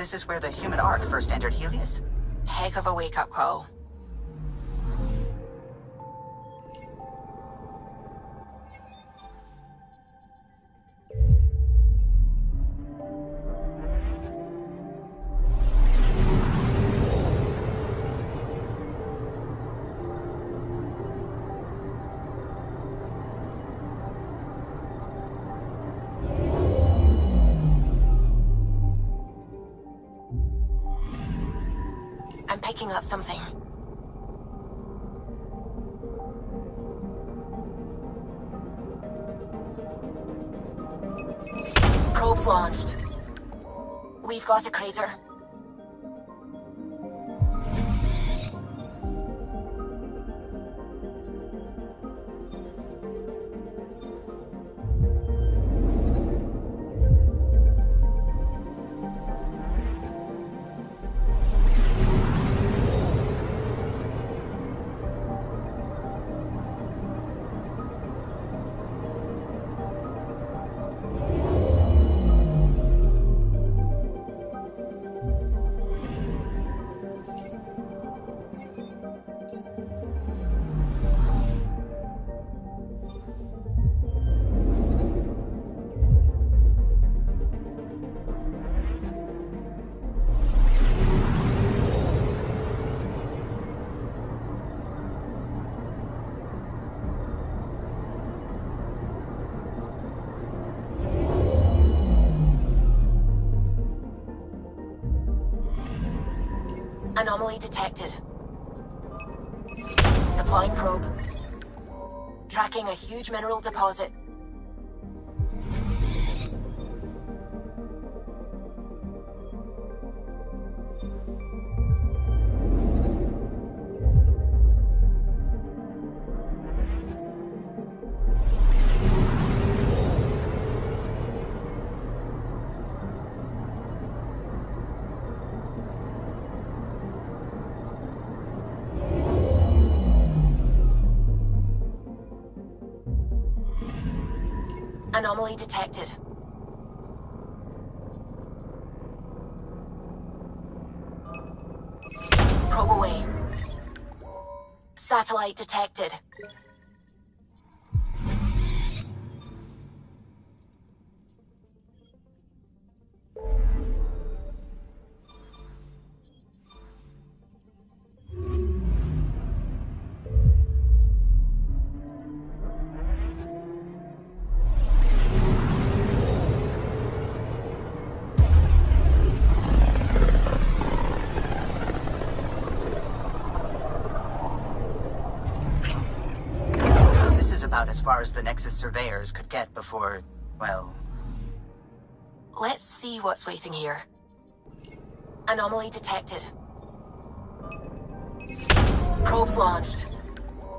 this is where the human Ark first entered Helios? Heck of a wake-up call. I'm picking up something. Probes launched. We've got a crater. Anomaly detected. Deploying probe. Tracking a huge mineral deposit. Anomaly detected. Probe away. Satellite detected. About as far as the Nexus surveyors could get before, well... Let's see what's waiting here. Anomaly detected. Probes launched.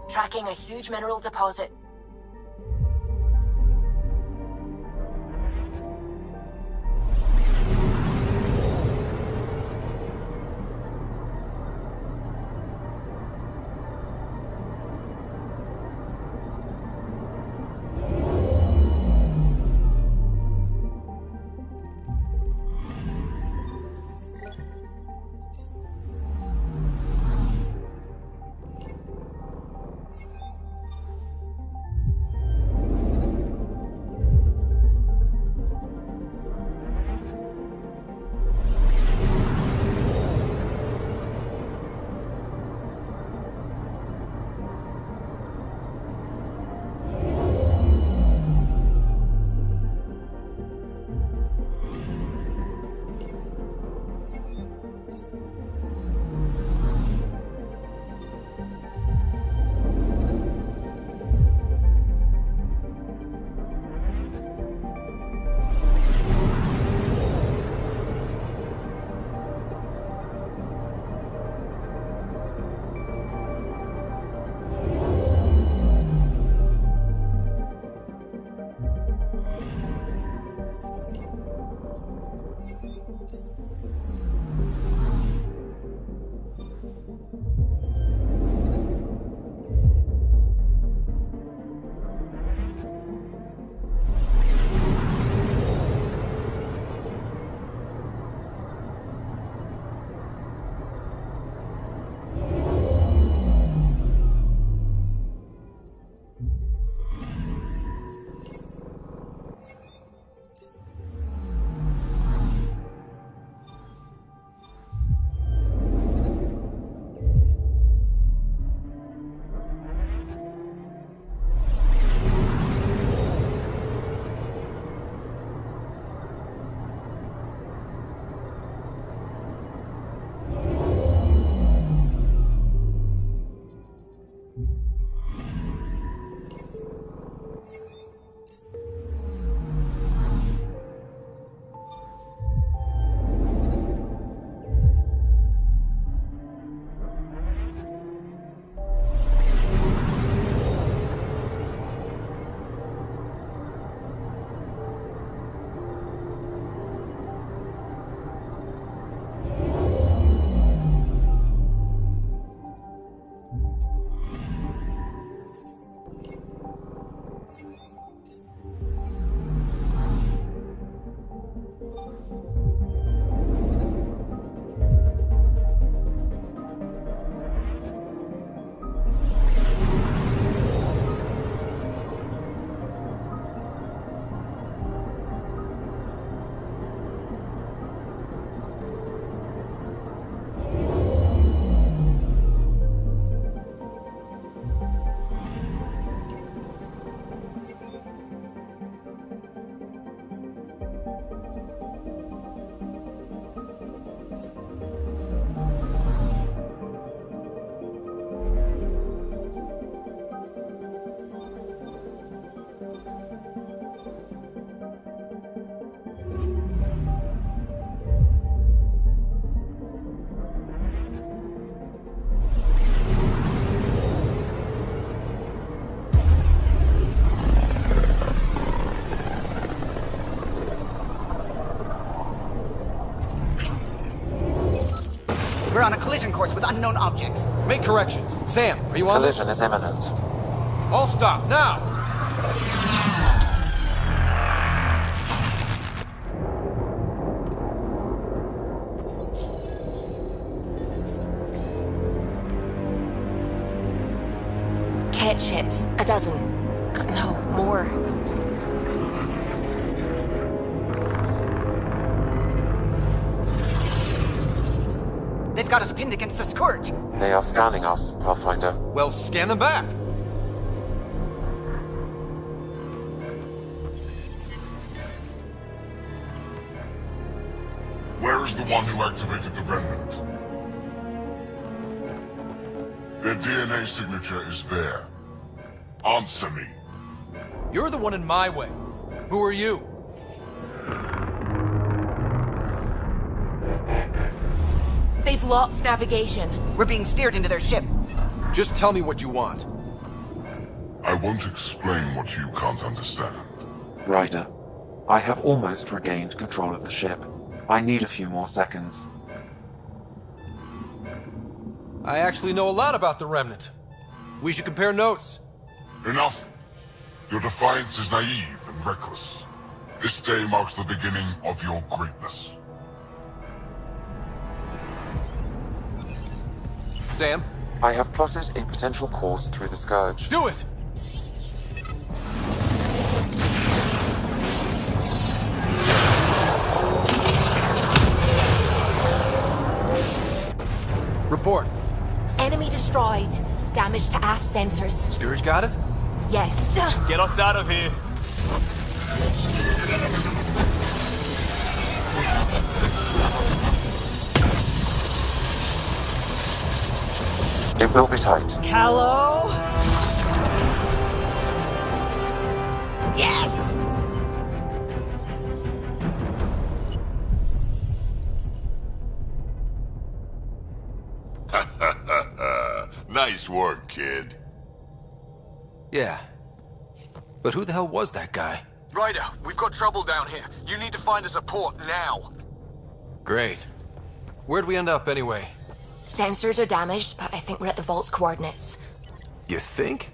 Tracking a huge mineral deposit. We're on a collision course with unknown objects. Make corrections. Sam, are you on this? Collision is imminent. All stop, now! Ketts ships. A dozen. No, more. They've got us pinned against the Scourge. They are scanning us, Pathfinder. Well, scan them back. Where is the one who activated the remnant? Their DNA signature is there. Answer me. You're the one in my way. Who are you? They've lost navigation. We're being steered into their ship. Just tell me what you want. I won't explain what you can't understand. Ryder, I have almost regained control of the ship. I need a few more seconds. I actually know a lot about the Remnant. We should compare notes. Enough! Your defiance is naive and reckless. This day marks the beginning of your greatness. Sam, I have plotted a potential course through the Scourge. do it! Report. Enemy destroyed. Damage to aft sensors. Scourge got it? Yes. Get us out of here. It will be tight. Hello? Yes! Nice work, kid. Yeah. But who the hell was that guy? Ryder, we've got trouble down here. You need to find us a port now. Great. Where'd we end up anyway? Sensors are damaged, but I think we're at the vault's coordinates. You think?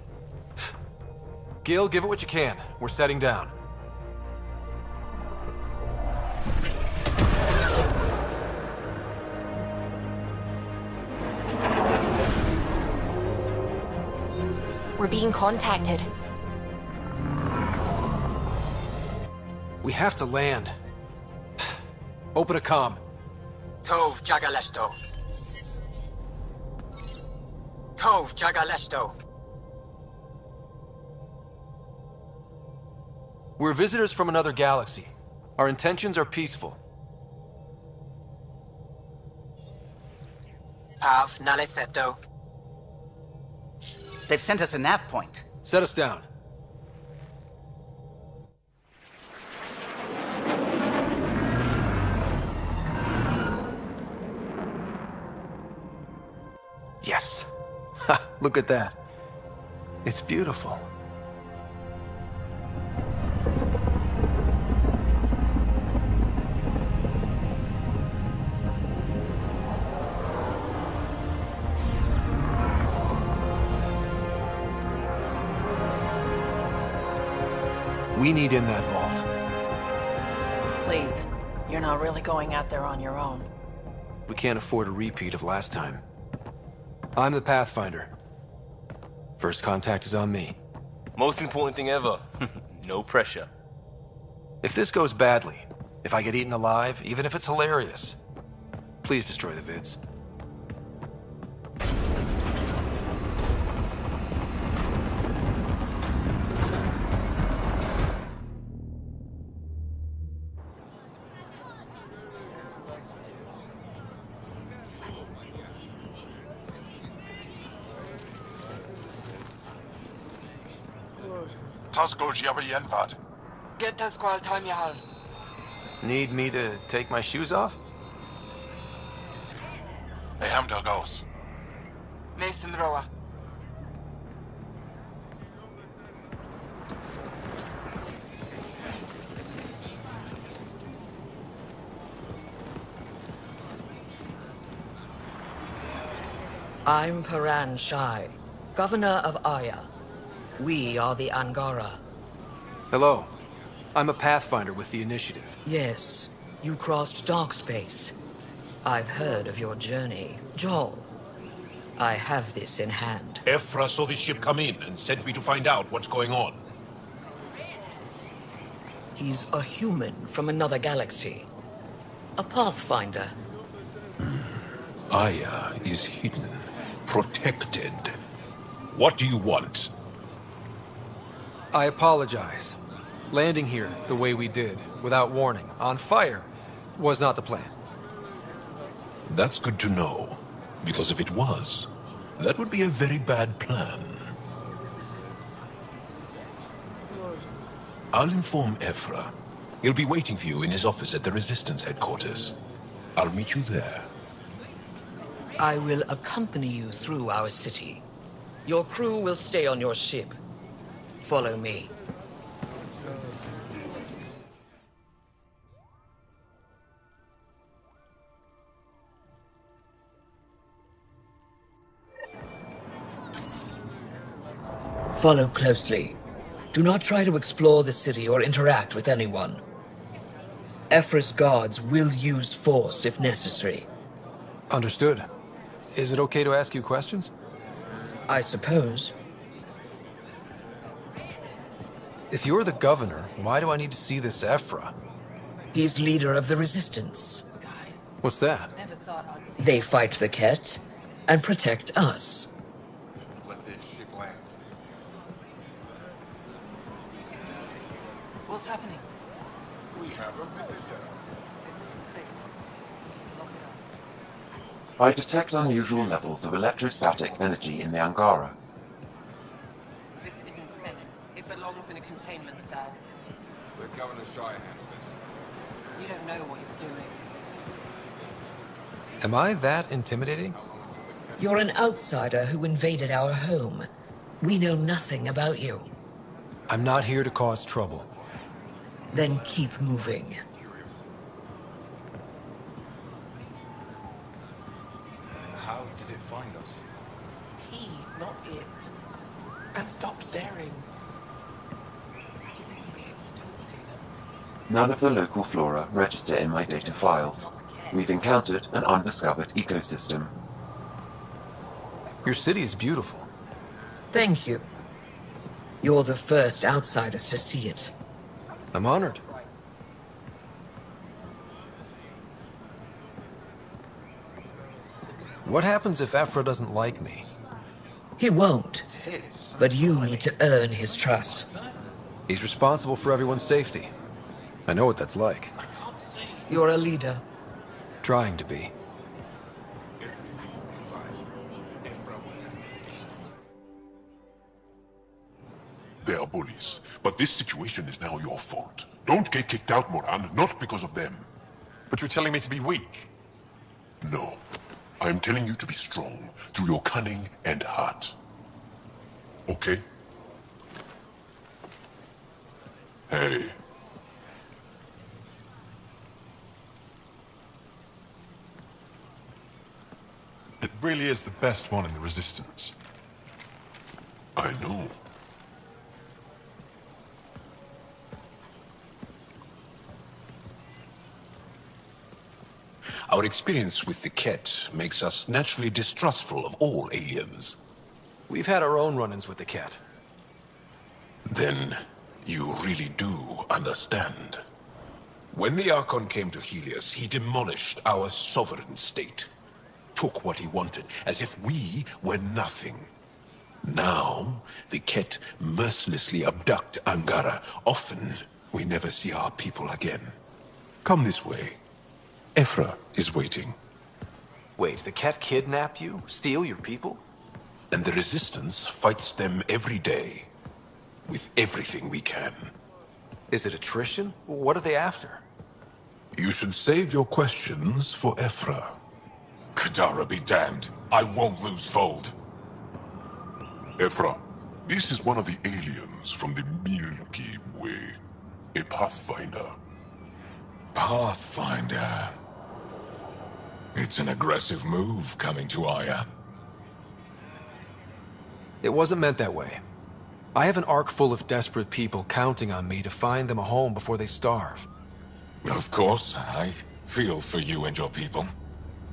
Gil, give it what you can. We're setting down. We're being contacted. We have to land. Open a comm. Tov Jagalesto. Tov Jagalesto. We're visitors from another galaxy. Our intentions are peaceful. Av Naleseto. They've sent us a nav point. Set us down. Yes. Ha, look at that. It's beautiful. We need in that vault. Please, you're not really going out there on your own. We can't afford a repeat of last time. I'm the Pathfinder. First contact is on me. Most important thing ever. No pressure. If this goes badly, if I get eaten alive, even if it's hilarious, please destroy the vids. Get us qual time yahal. Need me to take my shoes off? I am Delgos. Nathan Roa. I'm Paran Shai, governor of Aya. We are the Angara. Hello. I'm a pathfinder with the initiative. Yes, you crossed dark space. I've heard of your journey, Joel. I have this in hand. Ephra saw the ship come in and sent me to find out what's going on. He's a human from another galaxy. A pathfinder. Aya is hidden, protected. What do you want? I apologize. Landing here the way we did, without warning, on fire, was not the plan. That's good to know, because if it was, that would be a very bad plan. I'll inform Ephra. He'll be waiting for you in his office at the Resistance headquarters. I'll meet you there. I will accompany you through our city. Your crew will stay on your ship. Follow me. Follow closely. Do not try to explore the city or interact with anyone. Ephra's guards will use force if necessary. Understood. Is it okay to ask you questions? I suppose. If you're the governor, why do I need to see this Ephra? He's leader of the Resistance. What's that? They fight the Ketts and protect us. What's happening? We have a visitor. I detect unusual levels of electrostatic energy in the Angara. This is insane. It belongs in a containment cell. Let Governor Shai handle this. You don't know what you're doing. Am I that intimidating? You're an outsider who invaded our home. We know nothing about you. I'm not here to cause trouble. Then keep moving. How did it find us? He, not it. And stop staring. Do you think we'll be able to talk to them? None of the local flora register in my data files. We've encountered an undiscovered ecosystem. Your city is beautiful. Thank you. You're the first outsider to see it. I'm honored. What happens if Ephra doesn't like me? He won't. But you need to earn his trust. He's responsible for everyone's safety. I know what that's like. You're a leader. Trying to be. They are bullies, but this situation is now your fault. Don't get kicked out, Moran, not because of them. But you're telling me to be weak. No. I am telling you to be strong through your cunning and heart. Okay? Hey. It really is the best one in the Resistance. I know. Our experience with the Ketts makes us naturally distrustful of all aliens. We've had our own run-ins with the cat. Then you really do understand. When the Arconte came to Helios, he demolished our sovereign state. Took what he wanted, as if we were nothing. Now, the Kett mercilessly abduct Angara. Often, we never see our people again. Come this way. Ephra is waiting. Wait, the cat kidnapped you? Steal your people? And the Resistance fights them every day. With everything we can. Is it attrition? What are they after? You should save your questions for Ephra. Kadara be damned. I won't lose fold. Ephra, this is one of the aliens from the Milky Way. A pathfinder. Pathfinder. It's an aggressive move coming to Aya. It wasn't meant that way. I have an ark full of desperate people counting on me to find them a home before they starve. Of course, I feel for you and your people.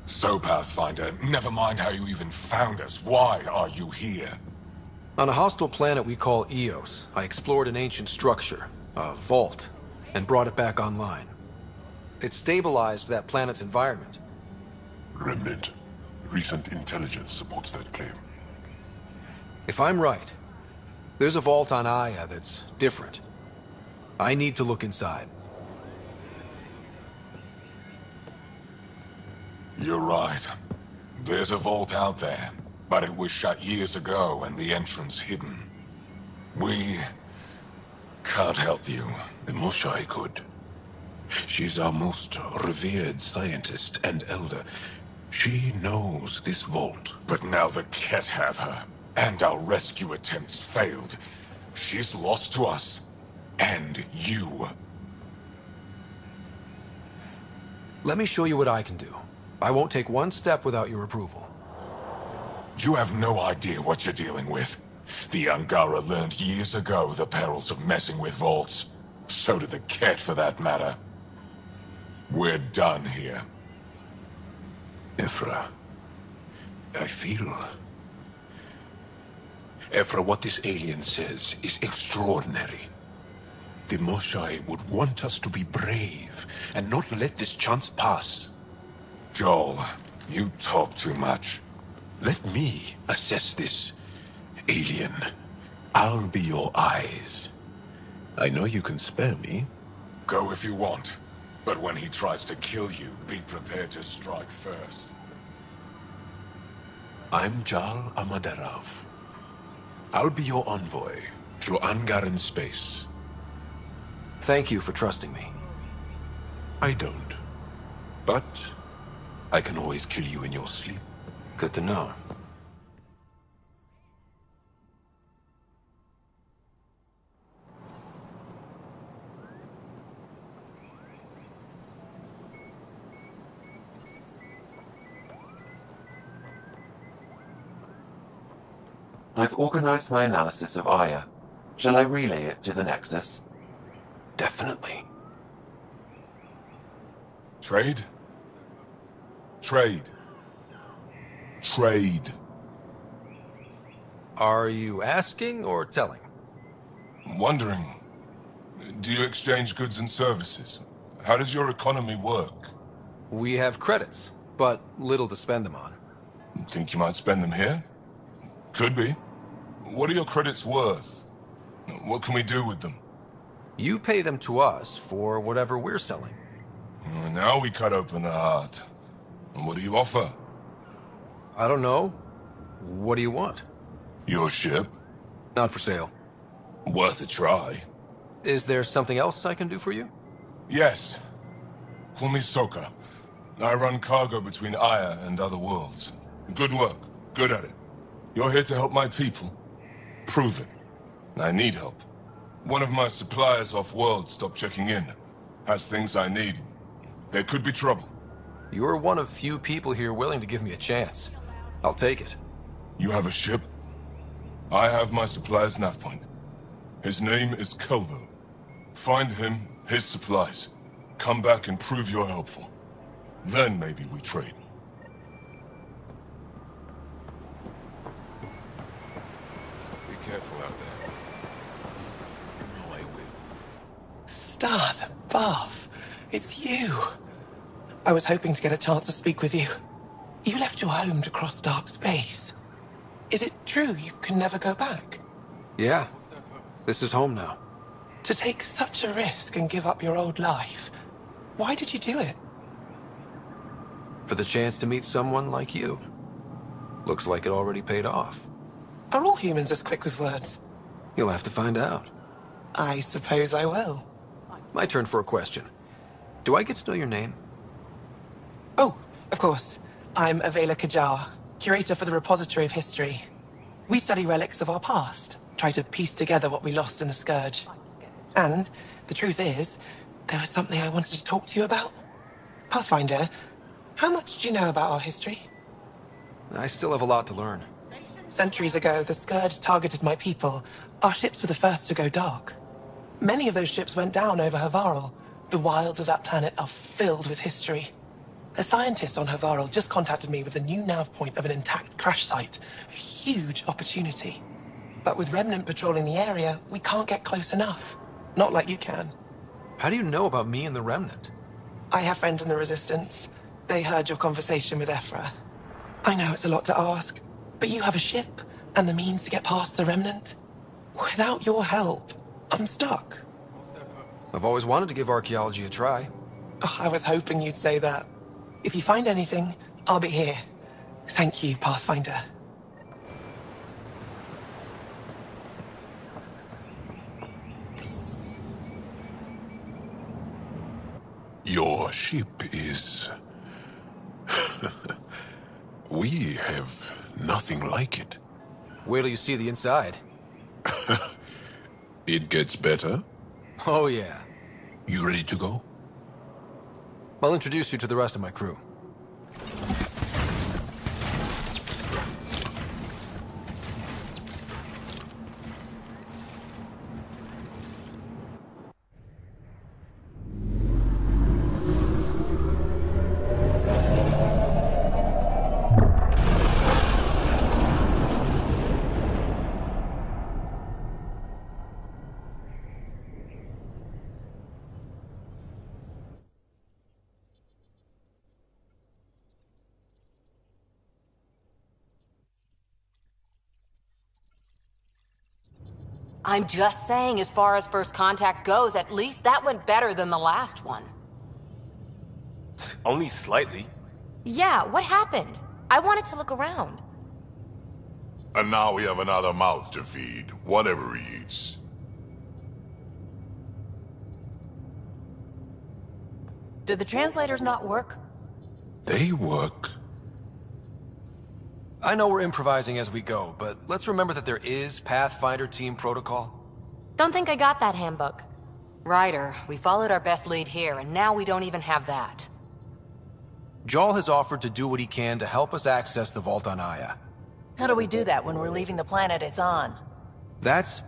So, Pathfinder, never mind how you even found us. Why are you here? On a hostile planet we call Eos, I explored an ancient structure, a vault, and brought it back online. It stabilized that planet's environment. Remnant. Recent intelligence supports that claim. If I'm right, there's a vault on Aya that's different. I need to look inside. You're right. There's a vault out there, but it was shut years ago and the entrance hidden. We can't help you. The Moshai could. She's our most revered scientist and elder. She knows this vault. But now the Kett have her, and our rescue attempts failed. She's lost to us. And you. Let me show you what I can do. I won't take one step without your approval. You have no idea what you're dealing with. The Angara learned years ago the perils of messing with vaults. So did the Kett, for that matter. We're done here. Ephra, I feel... Ephra, what this alien says is extraordinary. The Moshai would want us to be brave and not let this chance pass. Joel, you talk too much. Let me assess this, alien. I'll be your eyes. I know you can spare me. Go if you want. But when he tries to kill you, be prepared to strike first. I'm Jal Amaderav. I'll be your envoy through Angaran space. Thank you for trusting me. I don't. But I can always kill you in your sleep. Good to know. I've organized my analysis of Aya. Shall I relay it to the Nexus? Definitely. Trade? Trade. Trade. Are you asking or telling? Wondering, do you exchange goods and services? How does your economy work? We have credits, but little to spend them on. Think you might spend them here? Could be. What are your credits worth? What can we do with them? You pay them to us for whatever we're selling. Now we cut open the heart. And what do you offer? I don't know. What do you want? Your ship? Not for sale. Worth a try. Is there something else I can do for you? Yes. Call me Soka. I run cargo between Aya and other worlds. Good work. Good at it. You're here to help my people. Prove it. I need help. One of my suppliers off-world stopped checking in. Has things I need. There could be trouble. You're one of few people here willing to give me a chance. I'll take it. You have a ship? I have my supplier's nav point. His name is Kelvo. Find him, his supplies. Come back and prove you're helpful. Then maybe we trade. Be careful out there. No, I will. Stars above. It's you. I was hoping to get a chance to speak with you. You left your home to cross dark space. Is it true you can never go back? Yeah. This is home now. To take such a risk and give up your old life, why did you do it? For the chance to meet someone like you. Looks like it already paid off. Are all humans as quick with words? You'll have to find out. I suppose I will. My turn for a question. Do I get to know your name? Oh, of course. I'm Avela Kajar, curator for the Repository of History. We study relics of our past, try to piece together what we lost in the Scourge. And the truth is, there was something I wanted to talk to you about. Pathfinder, how much do you know about our history? I still have a lot to learn. Centuries ago, the Scourge targeted my people. Our ships were the first to go dark. Many of those ships went down over Havarl. The wilds of that planet are filled with history. A scientist on Havarl just contacted me with the new nav point of an intact crash site. A huge opportunity. But with Remnant patrolling the area, we can't get close enough. Not like you can. How do you know about me and the Remnant? I have friends in the Resistance. They heard your conversation with Ephra. I know it's a lot to ask, but you have a ship and the means to get past the Remnant. Without your help, I'm stuck. I've always wanted to give archaeology a try. Oh, I was hoping you'd say that. If you find anything, I'll be here. Thank you, Pathfinder. Your ship is... We have nothing like it. Wait till you see the inside. It gets better? Oh, yeah. You ready to go? I'll introduce you to the rest of my crew. I'm just saying, as far as first contact goes, at least that went better than the last one. Only slightly. Yeah, what happened? I wanted to look around. And now we have another mouth to feed, whatever he eats. Did the translators not work? They work. I know we're improvising as we go, but let's remember that there is Pathfinder team protocol. Don't think I got that handbook. Ryder, we followed our best lead here, and now we don't even have that. Jarl has offered to do what he can to help us access the vault on Aya. How do we do that when we're leaving the planet it's on? That's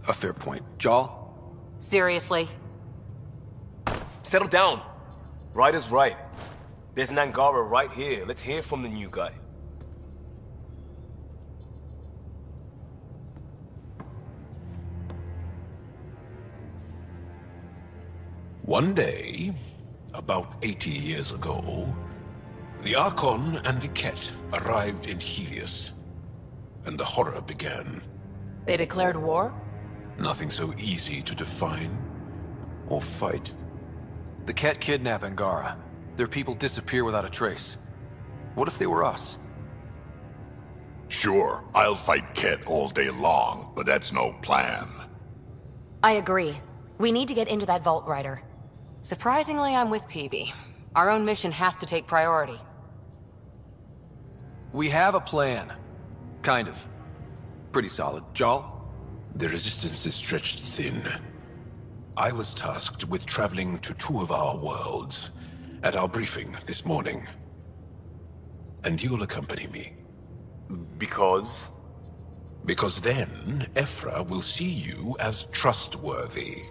a fair point. Jarl? Seriously? Settle down. Ryder's right. There's an Angara right here. Let's hear from the new guy. One day, about 80 years ago, the Archon and the Ketts arrived in Helios, and the horror began. They declared war? Nothing so easy to define or fight. The Kett kidnap Angara. Their people disappear without a trace. What if they were us? Sure, I'll fight Kett all day long, but that's no plan. I agree. We need to get into that vault, Ryder. Surprisingly, I'm with PB. Our own mission has to take priority. We have a plan. Kind of. Pretty solid. Jarl? The resistance is stretched thin. I was tasked with traveling to two of our worlds at our briefing this morning. And you'll accompany me. Because? Because then, Ephra will see you as trustworthy.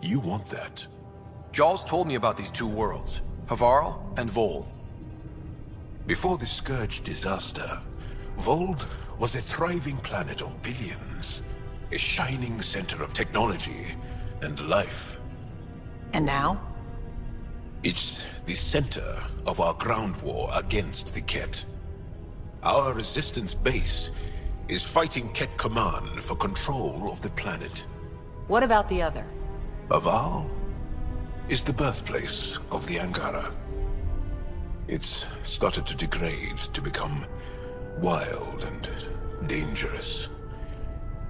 You want that. Jarl's told me about these two worlds, Havarl and Vol. Before the Scourge disaster, Vold was a thriving planet of billions. A shining center of technology and life. And now? It's the center of our ground war against the Kett. Our resistance base is fighting Kett Command for control of the planet. What about the other? Havarl is the birthplace of the Angara. It's started to degrade, to become wild and dangerous.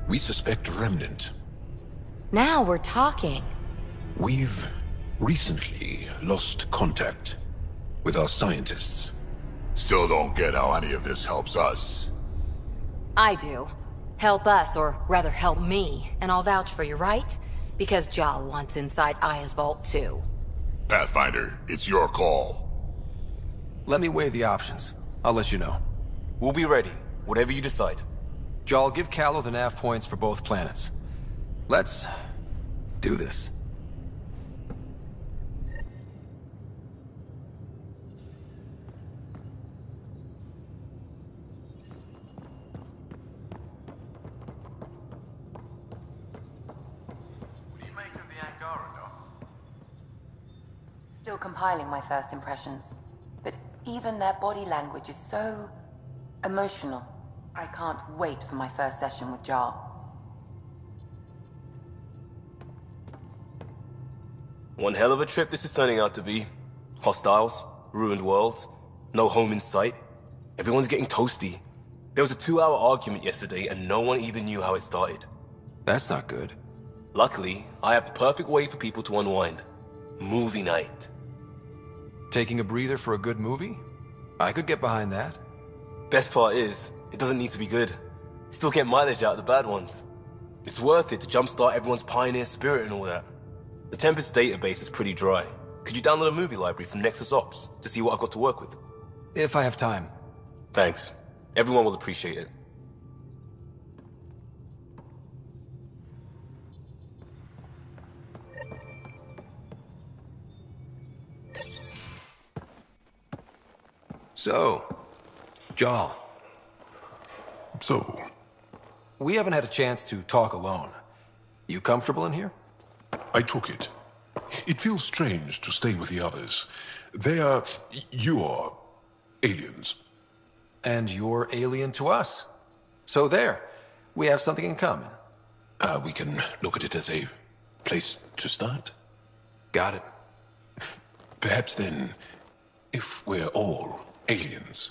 We suspect Remnant. Now we're talking. We've recently lost contact with our scientists. Still don't get how any of this helps us. I do. Help us, or rather help me, and I'll vouch for you, right? Because Jarl wants inside Aya's vault too. Pathfinder, it's your call. Let me weigh the options. I'll let you know. We'll be ready. Whatever you decide. Jal, give Callow the nav points for both planets. Let's do this. What do you make of the Angara, Doc? Still compiling my first impressions. But even their body language is so emotional. I can't wait for my first session with Jar. One hell of a trip this is turning out to be. Hostiles, ruined worlds, no home in sight. Everyone's getting toasty. There was a 2-hour argument yesterday and no one even knew how it started. That's not good. Luckily, I have the perfect way for people to unwind. Movie night. Taking a breather for a good movie? I could get behind that. Best part is, it doesn't need to be good. Still get mileage out of the bad ones. It's worth it to jumpstart everyone's pioneer spirit and all that. The Tempest database is pretty dry. Could you download a movie library from Nexus Ops to see what I've got to work with? If I have time. Thanks. Everyone will appreciate it. So, Jal. So? We haven't had a chance to talk alone. You comfortable in here? I took it. It feels strange to stay with the others. They are... you're... aliens. And you're alien to us. So there. We have something in common. We can look at it as a place to start. Got it. Perhaps then, if we're all aliens,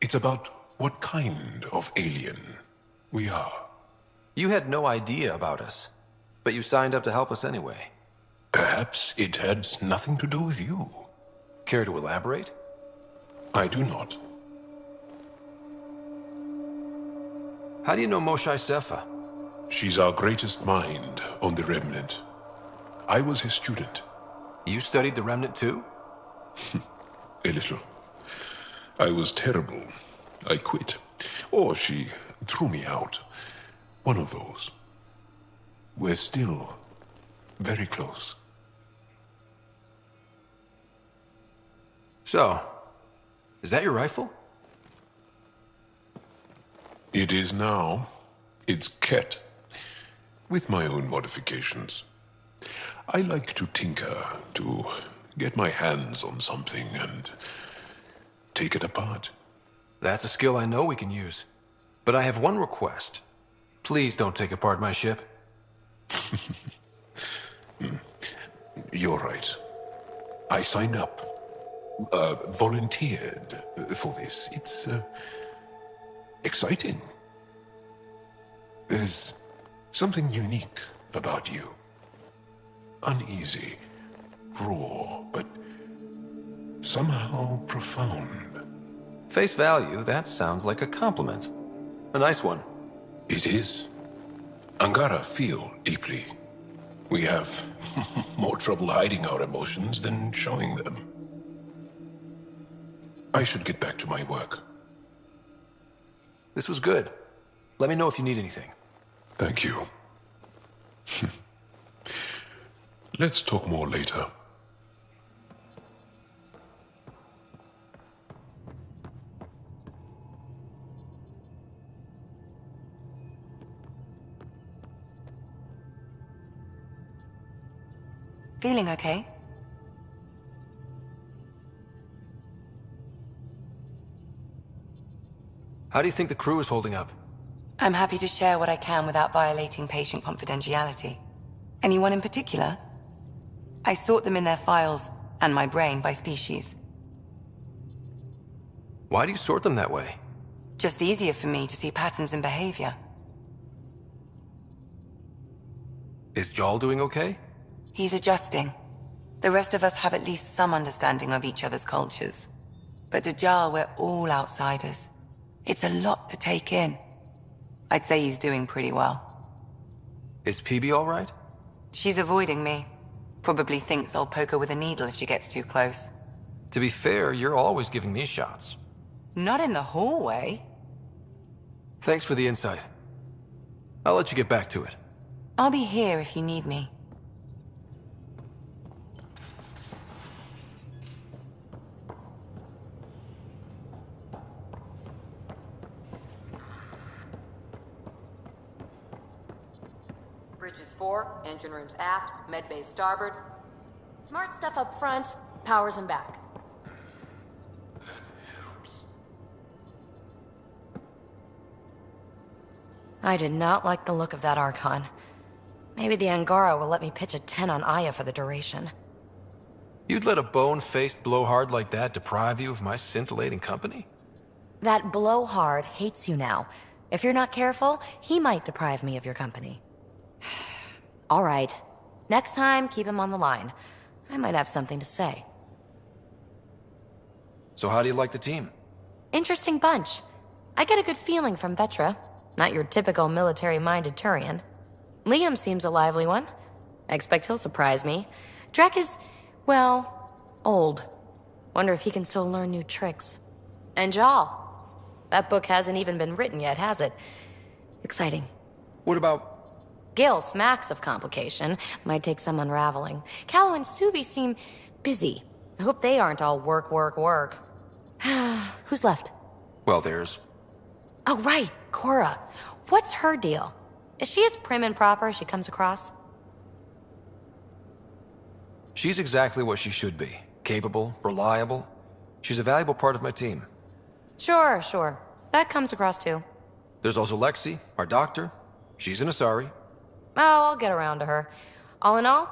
it's about what kind of alien we are. You had no idea about us, but you signed up to help us anyway. Perhaps it had nothing to do with you. Care to elaborate? I do not. How do you know Moshae Sefa? She's our greatest mind on the Remnant. I was his student. You studied the Remnant too? A little. I was terrible. I quit. Or she threw me out. One of those. We're still very close. So, is that your rifle? It is now. It's Ketts, with my own modifications. I like to tinker, to get my hands on something and take it apart. That's a skill I know we can use. But I have one request. Please don't take apart my ship. You're right. I signed up. Volunteered for this. It's, exciting. There's something unique about you. Uneasy, raw, but somehow profound. Face value, that sounds like a compliment. A nice one. It is. Angara feel deeply. We have more trouble hiding our emotions than showing them. I should get back to my work. This was good. Let me know if you need anything. Thank you. Let's talk more later. Feeling okay? How do you think the crew is holding up? I'm happy to share what I can without violating patient confidentiality. Anyone in particular? I sort them in their files, and my brain by species. Why do you sort them that way? Just easier for me to see patterns in behavior. Is Jal doing okay? He's adjusting. The rest of us have at least some understanding of each other's cultures. But to Jar, we're all outsiders. It's a lot to take in. I'd say he's doing pretty well. Is PB all right? She's avoiding me. Probably thinks I'll poke her with a needle if she gets too close. To be fair, you're always giving me shots. Not in the hallway. Thanks for the insight. I'll let you get back to it. I'll be here if you need me. Bridges 4, engine rooms aft, med bay starboard. Smart stuff up front, powers in back. I did not like the look of that Archon. Maybe the Angara will let me pitch a 10 on Aya for the duration. You'd let a bone-faced blowhard like that deprive you of my scintillating company? That blowhard hates you now. If you're not careful, he might deprive me of your company. All right. Next time, keep him on the line. I might have something to say. So how do you like the team? Interesting bunch. I get a good feeling from Vetra. Not your typical military-minded Turian. Liam seems a lively one. I expect he'll surprise me. Drek is, well, old. Wonder if he can still learn new tricks. And Jal. That book hasn't even been written yet, has it? Exciting. What about... Gil smacks of complication. Might take some unraveling. Callow and Suvi seem busy. I hope they aren't all work, work, work. Who's left? Well, there's... Oh, right. Cora. What's her deal? Is she as prim and proper as she comes across? She's exactly what she should be. Capable, reliable. She's a valuable part of my team. Sure, sure. That comes across too. There's also Lexi, our doctor. She's an Asari. Oh, I'll get around to her. All in all,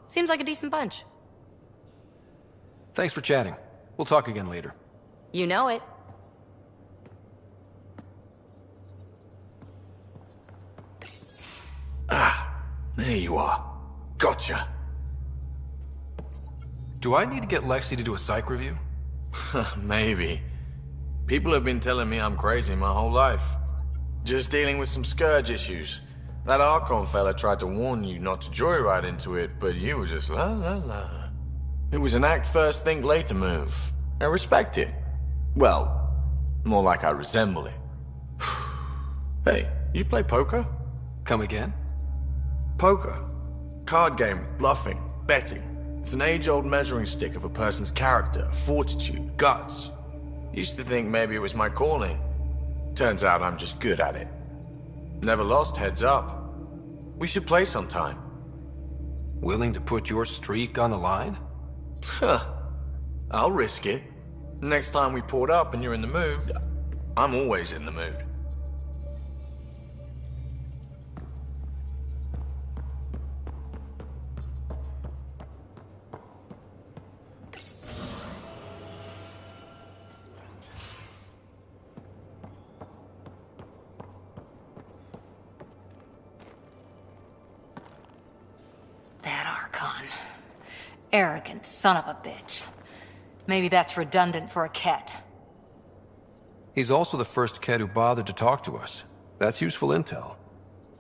seems like a decent bunch. Thanks for chatting. We'll talk again later. You know it. There you are. Gotcha. Do I need to get Lexi to do a psych review? Maybe. People have been telling me I'm crazy my whole life. Just dealing with some scourge issues. That Arconte fella tried to warn you not to joyride into it, but you were just la la la. It was an act first, think later move. I respect it. Well, more like I resemble it. Hey, you play poker? Come again? Poker. Card game with bluffing, betting. It's an age-old measuring stick of a person's character, fortitude, guts. Used to think maybe it was my calling. Turns out I'm just good at it. Never lost heads up. We should play sometime. Willing to put your streak on the line? Huh. I'll risk it. Next time we port up and you're in the mood, I'm always in the mood. Arrogant son of a bitch. Maybe that's redundant for a Kett. He's also the first Kett who bothered to talk to us. That's useful intel.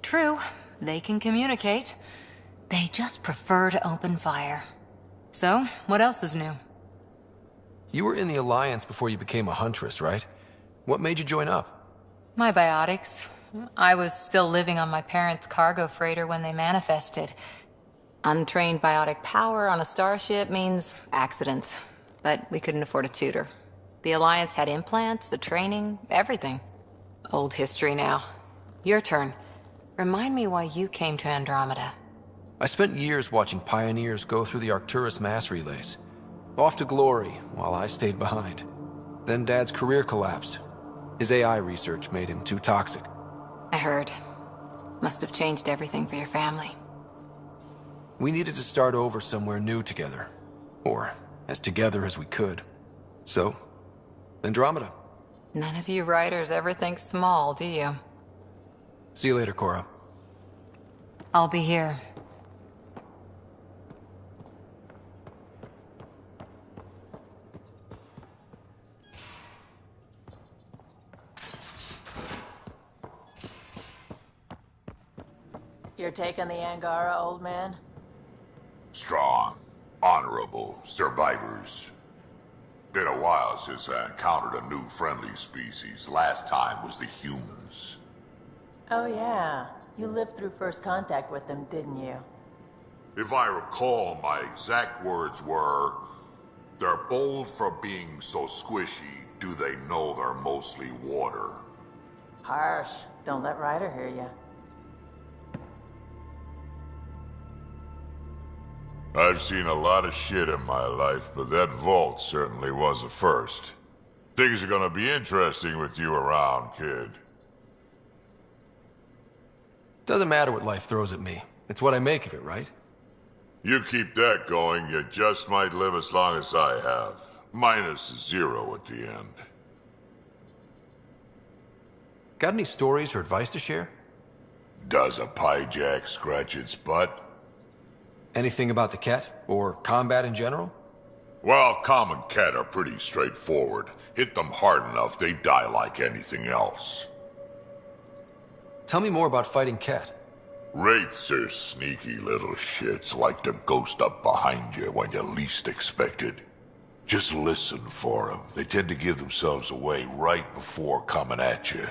True. They can communicate. They just prefer to open fire. So, what else is new? You were in the Alliance before you became a huntress, right? What made you join up? My biotics. I was still living on my parents' cargo freighter when they manifested. Untrained biotic power on a starship means accidents. But we couldn't afford a tutor. The Alliance had implants, the training, everything. Old history now. Your turn. Remind me why you came to Andromeda. I spent years watching pioneers go through the Arcturus mass relays. Off to glory, while I stayed behind. Then Dad's career collapsed. His AI research made him too toxic. I heard. Must have changed everything for your family. We needed to start over somewhere new together. Or as together as we could. So, Andromeda. None of you writers ever think small, do you? See you later, Cora. I'll be here. You're taking the Angara, old man? Strong, honorable survivors. Been a while since I encountered a new friendly species. Last time was the humans. Oh yeah, you lived through first contact with them, didn't you? If I recall, my exact words were, "They're bold for being so squishy, do they know they're mostly water?" Harsh. Don't let Ryder hear you. I've seen a lot of shit in my life, but that vault certainly was a first. Things are gonna be interesting with you around, kid. Doesn't matter what life throws at me. It's what I make of it, right? You keep that going, you just might live as long as I have. Minus 0 at the end. Got any stories or advice to share? Does a pyjak scratch its butt? Anything about the Ket, or combat in general? Well, common Ket are pretty straightforward. Hit them hard enough, they die like anything else. Tell me more about fighting Ket. Wraiths are sneaky little shits, like to ghost up behind you when you least expect it. Just listen for them. They tend to give themselves away right before coming at you.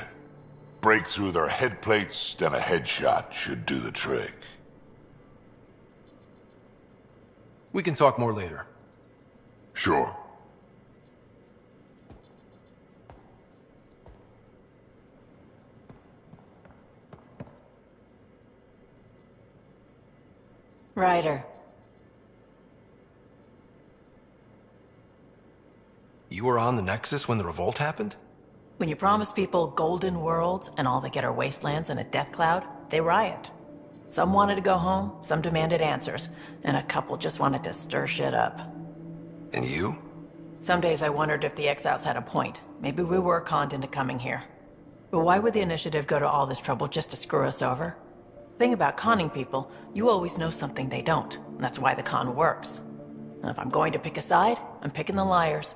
Break through their head plates, then a headshot should do the trick. We can talk more later. Sure. Ryder. You were on the Nexus when the revolt happened? When you promise people golden worlds and all they get are wastelands and a death cloud, they riot. Some wanted to go home, some demanded answers, and a couple just wanted to stir shit up. And you? Some days I wondered if the exiles had a point. Maybe we were conned into coming here. But why would the Initiative go to all this trouble just to screw us over? Thing about conning people, you always know something they don't. And that's why the con works. And if I'm going to pick a side, I'm picking the liars.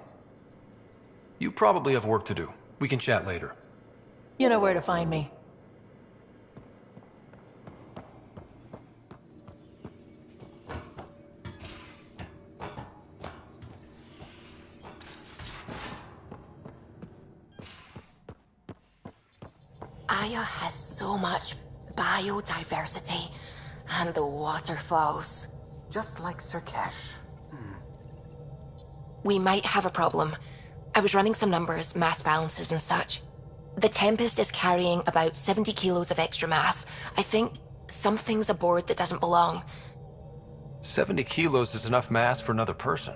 You probably have work to do. We can chat later. You know where to find me. Aya has so much biodiversity and the waterfalls. Just like Sirkesh. We might have a problem. I was running some numbers, mass balances and such. The Tempest is carrying about 70 kilos of extra mass. I think something's aboard that doesn't belong. 70 kilos is enough mass for another person.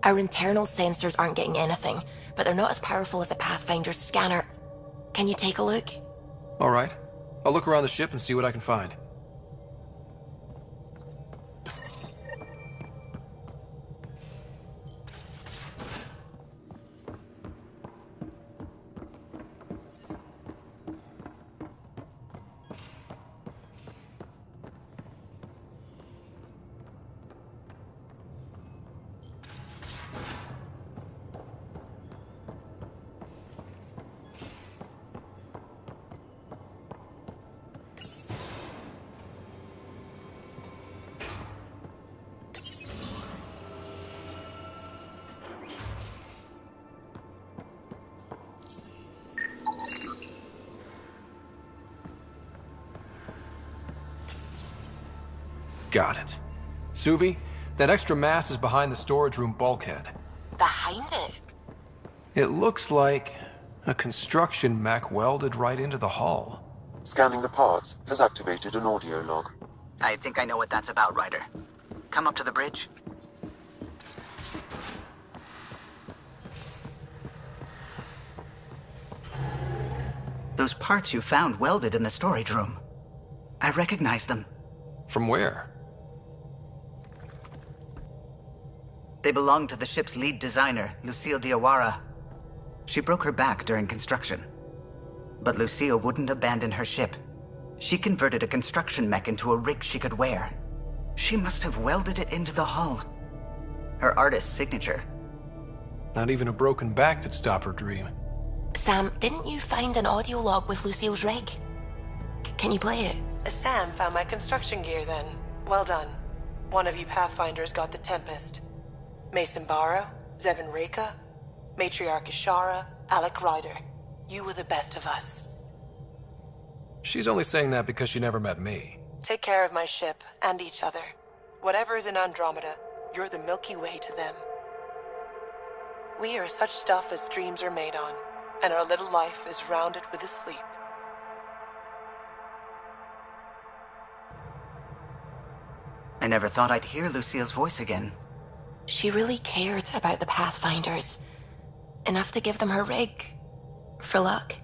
Our internal sensors aren't getting anything, but they're not as powerful as a Pathfinder's scanner. Can you take a look? All right. I'll look around the ship and see what I can find. Got it. Suvi, that extra mass is behind the storage room bulkhead. Behind it? It looks like a construction mech welded right into the hull. Scanning the parts has activated an audio log. I think I know what that's about, Ryder. Come up to the bridge. Those parts you found welded in the storage room. I recognize them. From where? They belong to the ship's lead designer, Lucille Diawara. She broke her back during construction. But Lucille wouldn't abandon her ship. She converted a construction mech into a rig she could wear. She must have welded it into the hull. Her artist's signature. Not even a broken back could stop her dream. Sam, didn't you find an audio log with Lucille's rig? Can you play it? Sam found my construction gear then. Well done. One of you Pathfinders got the Tempest. Mason Barrow, Zevin Reka, Matriarch Ishara, Alec Ryder. You were the best of us. She's only saying that because she never met me. Take care of my ship and each other. Whatever is in Andromeda, you're the Milky Way to them. We are such stuff as dreams are made on, and our little life is rounded with a sleep. I never thought I'd hear Lucille's voice again. She really cared about the Pathfinders. Enough to give them her rig. For luck.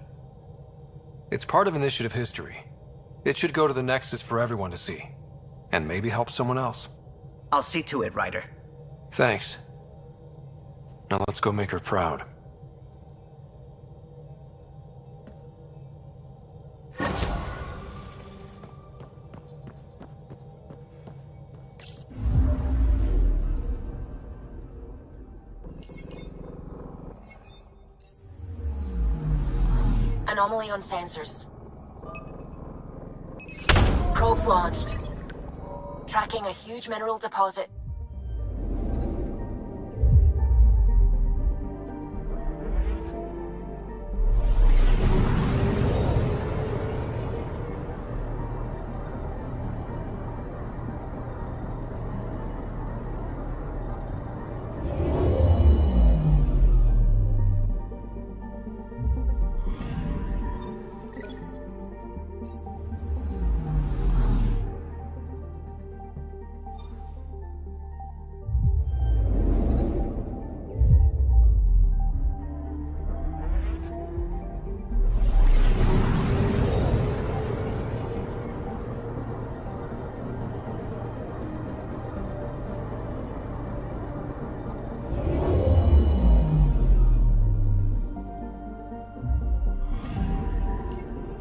It's part of initiative history. It should go to the Nexus for everyone to see. And maybe help someone else. I'll see to it, Ryder. Thanks. Now let's go make her proud. Anomaly on sensors. Probes launched. Tracking a huge mineral deposit.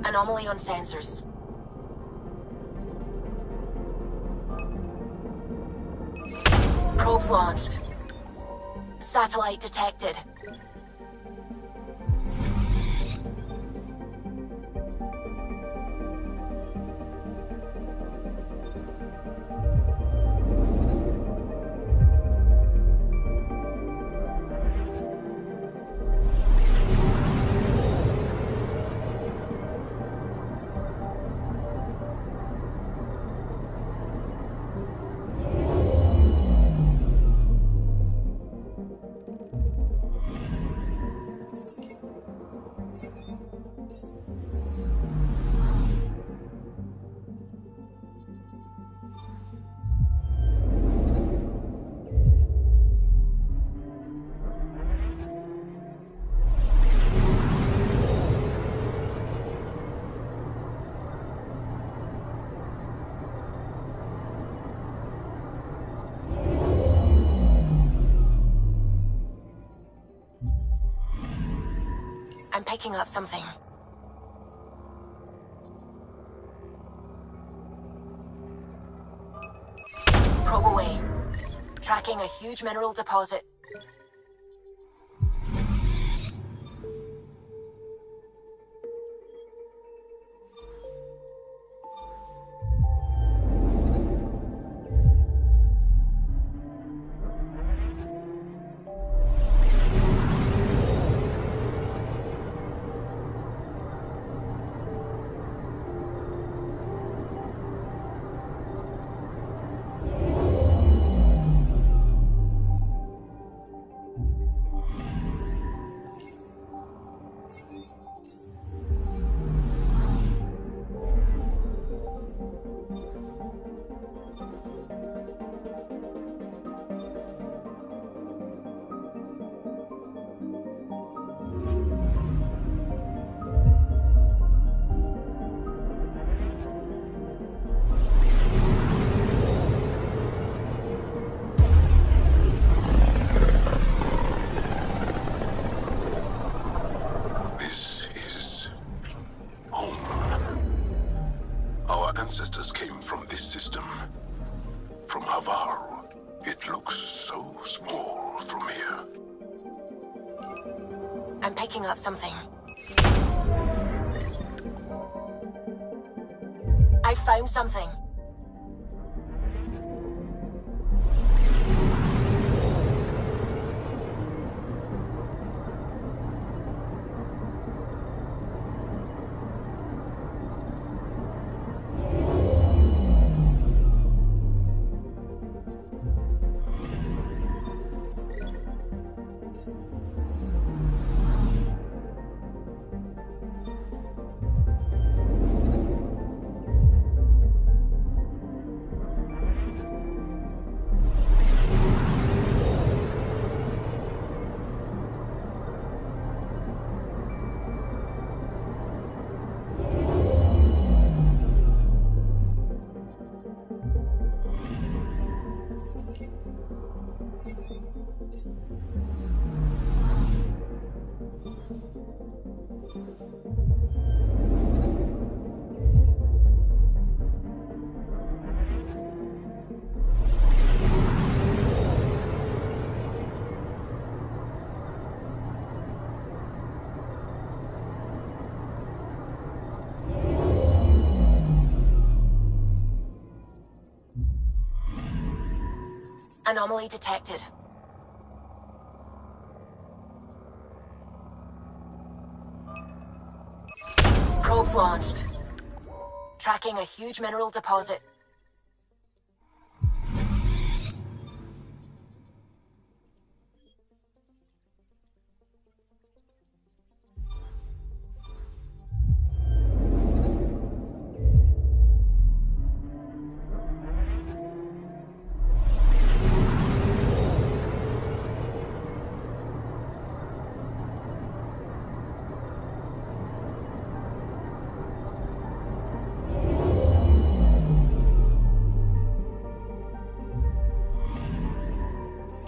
Anomaly on sensors. Probes launched. Satellite detected. I'm picking up something. Probe away. Tracking a huge mineral deposit. ancestors came from this system. From Havaru. It looks so small from here. I'm picking up something. I found something. Anomaly detected. Probes launched. Tracking a huge mineral deposit.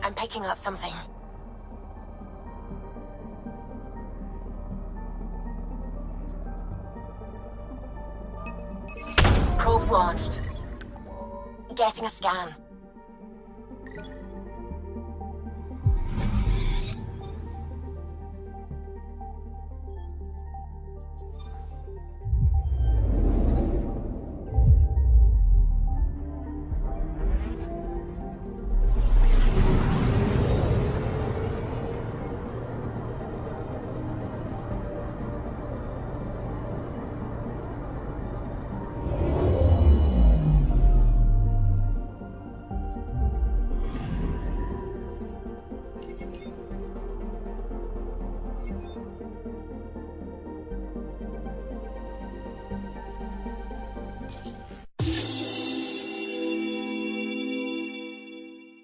I'm picking up something. Probes launched. Getting a scan.